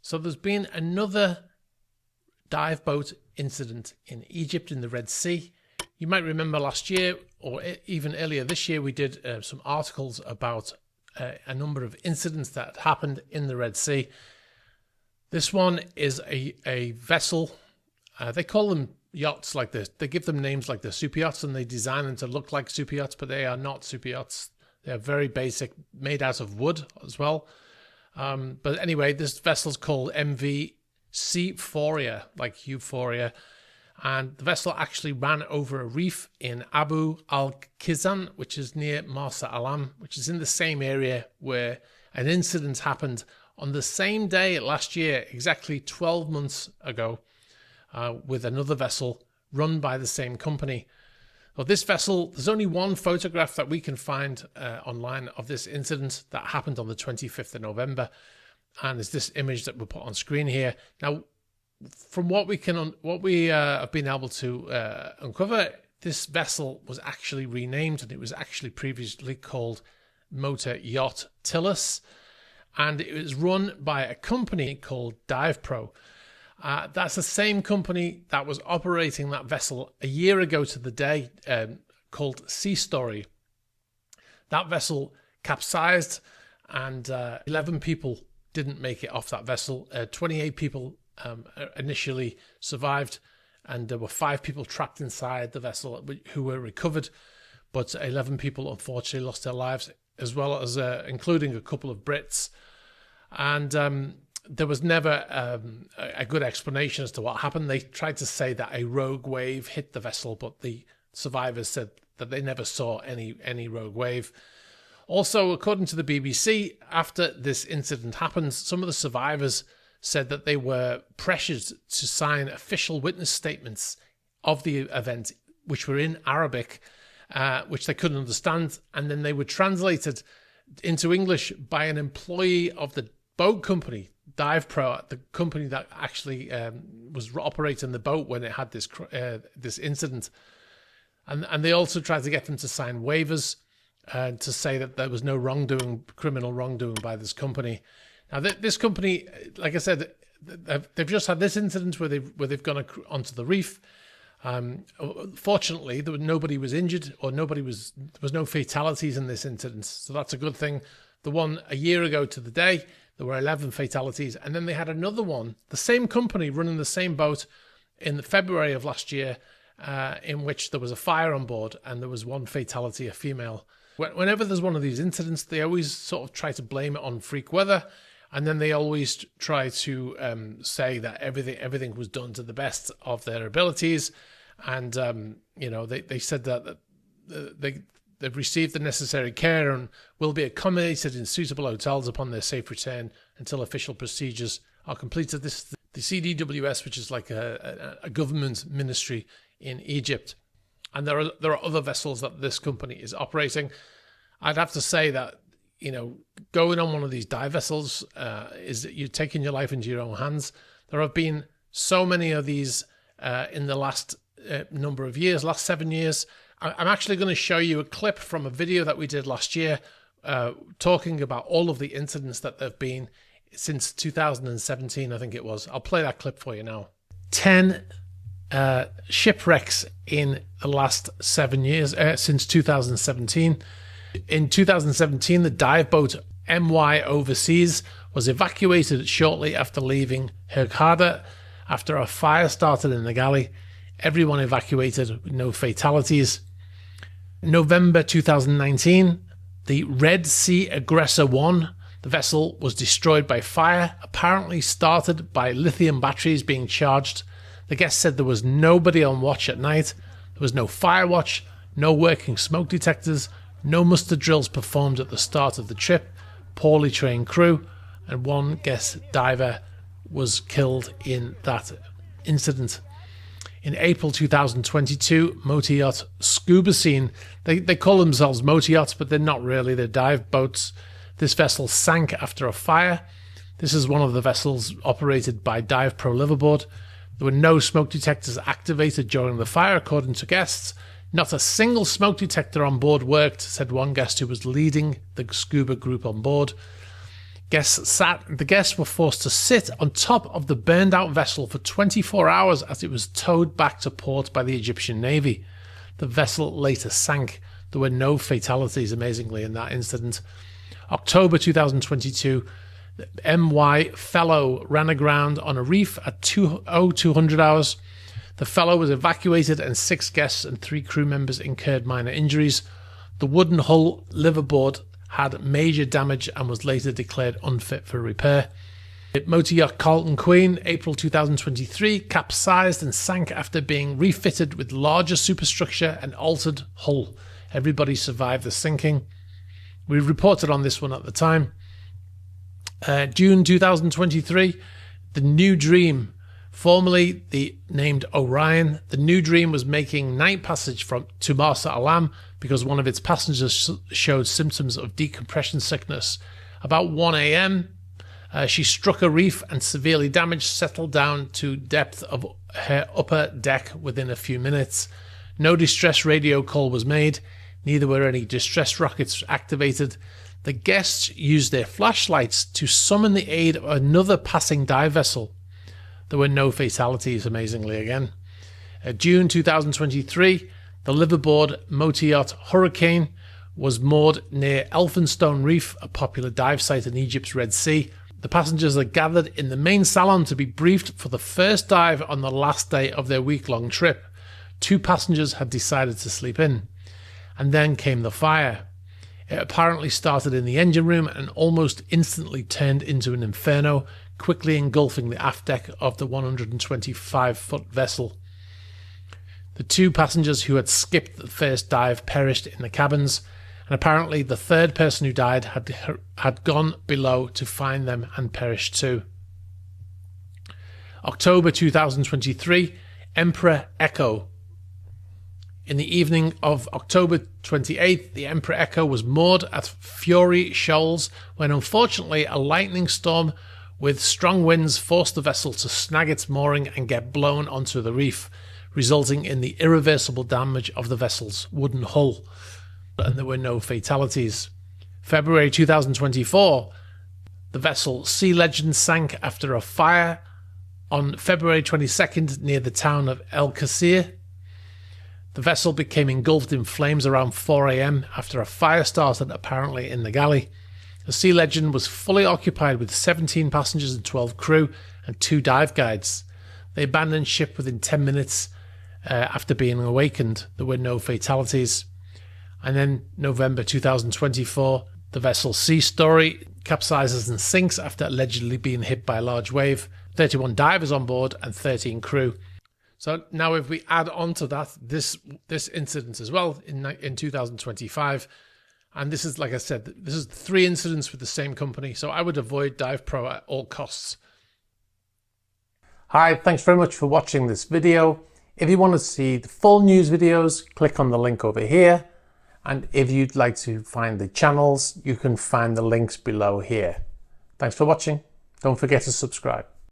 So there's been another dive boat incident in Egypt in the Red Sea. You might remember last year, or even earlier this year, we did some articles about a number of incidents that happened in the Red Sea. This one is a vessel. They call them yachts like this. They give them names like the superyachts, and they design them to look like superyachts, but they are not superyachts. They are very basic, made out of wood as well. But anyway, this vessel's called MV Seaphoria, like Euphoria. And the vessel actually ran over a reef in Abu al-Kizan, which is near Marsa Alam, which is in the same area where an incident happened on the same day last year, exactly 12 months ago, with another vessel run by the same company. Well, this vessel, there's only one photograph that we can find online of this incident that happened on the 25th of November. And there's this image that we put on screen here. Now, from what we have been able to uncover, this vessel was actually renamed, and it was actually previously called Motor Yacht Tillus, and it was run by a company called DivePro. That's the same company that was operating that vessel a year ago to the day, called Sea Story. That vessel capsized, and 11 people didn't make it off that vessel. 28 people initially survived, and there were 5 people trapped inside the vessel who were recovered, but 11 people unfortunately lost their lives, as well as including a couple of Brits. And there was never a good explanation as to what happened. They tried to say that a rogue wave hit the vessel, but the survivors said that they never saw any rogue wave. Also, according to the BBC, after this incident happened, some of the survivors said that they were pressured to sign official witness statements of the event, which were in Arabic, which they couldn't understand, and then they were translated into English by an employee of the boat company, DivePro, the company that actually was operating the boat when it had this incident. And they also tried to get them to sign waivers to say that there was no criminal wrongdoing by this company. Now, this company, like I said, they've just had this incident where they've gone onto the reef. Fortunately, nobody was injured, or there was no fatalities in this incident, so that's a good thing. The one a year ago to the day, there were 11 fatalities, and then they had another one, the same company running the same boat, in February of last year, in which there was a fire on board, and there was one fatality, a female. Whenever there's one of these incidents, they always sort of try to blame it on freak weather. And then they always try to say that everything was done to the best of their abilities. And, they said that they've received the necessary care and will be accommodated in suitable hotels upon their safe return until official procedures are completed. This is the CDWS, which is like a government ministry in Egypt. And there are other vessels that this company is operating. I'd have to say that, going on one of these dive vessels is that you're taking your life into your own hands. There have been so many of these in the last number of years, last 7 years. I'm actually going to show you a clip from a video that we did last year talking about all of the incidents that there have been since 2017, I think it was. I'll play that clip for you now. 10 shipwrecks in the last 7 years, since 2017. In 2017, the dive boat MY Overseas was evacuated shortly after leaving Hurghada after a fire started in the galley. Everyone evacuated with no fatalities. November 2019, the Red Sea Aggressor 1, the vessel was destroyed by fire, apparently started by lithium batteries being charged. The guest said there was nobody on watch at night. There was no fire watch, no working smoke detectors, no muster drills performed at the start of the trip, poorly trained crew, and one guest diver was killed in that incident. In April 2022, motor yacht Scuba Scene, they call themselves motor yachts, but they're not really, they're dive boats. This vessel sank after a fire. This is one of the vessels operated by DivePro Liverboard. There were no smoke detectors activated during the fire, according to guests. Not a single smoke detector on board worked, said one guest who was leading the scuba group on board. The guests were forced to sit on top of the burned out vessel for 24 hours as it was towed back to port by the Egyptian Navy. The vessel later sank. There were no fatalities, amazingly, in that incident. October 2022, the MY Fellow ran aground on a reef at 200 hours. The Fellow was evacuated and 6 guests and 3 crew members incurred minor injuries. The wooden hull liveaboard had major damage and was later declared unfit for repair. Motor yacht Carlton Queen, April 2023, capsized and sank after being refitted with larger superstructure and altered hull. Everybody survived the sinking. We reported on this one at the time. June 2023, the New Dream, formerly named Orion, the New Dream was making night passage to Marsa Alam because one of its passengers showed symptoms of decompression sickness. About 1 a.m., she struck a reef and severely damaged, settled down to depth of her upper deck within a few minutes. No distress radio call was made, neither were any distress rockets activated. The guests used their flashlights to summon the aid of another passing dive vessel. There were no fatalities, amazingly again. June 2023, the liveaboard motor yacht Hurricane was moored near Elphinstone Reef, a popular dive site in Egypt's Red Sea. The passengers are gathered in the main salon to be briefed for the first dive on the last day of their week-long trip. 2 passengers had decided to sleep in. And then came the fire. It apparently started in the engine room and almost instantly turned into an inferno, quickly engulfing the aft deck of the 125-foot vessel. The 2 passengers who had skipped the first dive perished in the cabins, and apparently the 3rd person who died had gone below to find them and perished too. October 2023, Emperor Echo. In the evening of October 28th, the Emperor Echo was moored at Fury Shoals when unfortunately a lightning storm with strong winds forced the vessel to snag its mooring and get blown onto the reef, resulting in the irreversible damage of the vessel's wooden hull. And there were no fatalities. February 2024, the vessel Sea Legend sank after a fire on February 22nd near the town of El Qasir. The vessel became engulfed in flames around 4 a.m. after a fire started apparently in the galley. The Sea Legend was fully occupied with 17 passengers and 12 crew and 2 dive guides. They abandoned ship within 10 minutes after being awakened. There were no fatalities. And then November 2024, the vessel Sea Story capsizes and sinks after allegedly being hit by a large wave. 31 divers on board and 13 crew. So now if we add on to that, this incident as well in 2025, and this is, like I said, this is 3 incidents with the same company, so I would avoid Dive Pro at all costs. Hi, thanks very much for watching this video. If you want to see the full news videos, click on the link over here. And if you'd like to find the channels, you can find the links below here. Thanks for watching. Don't forget to subscribe.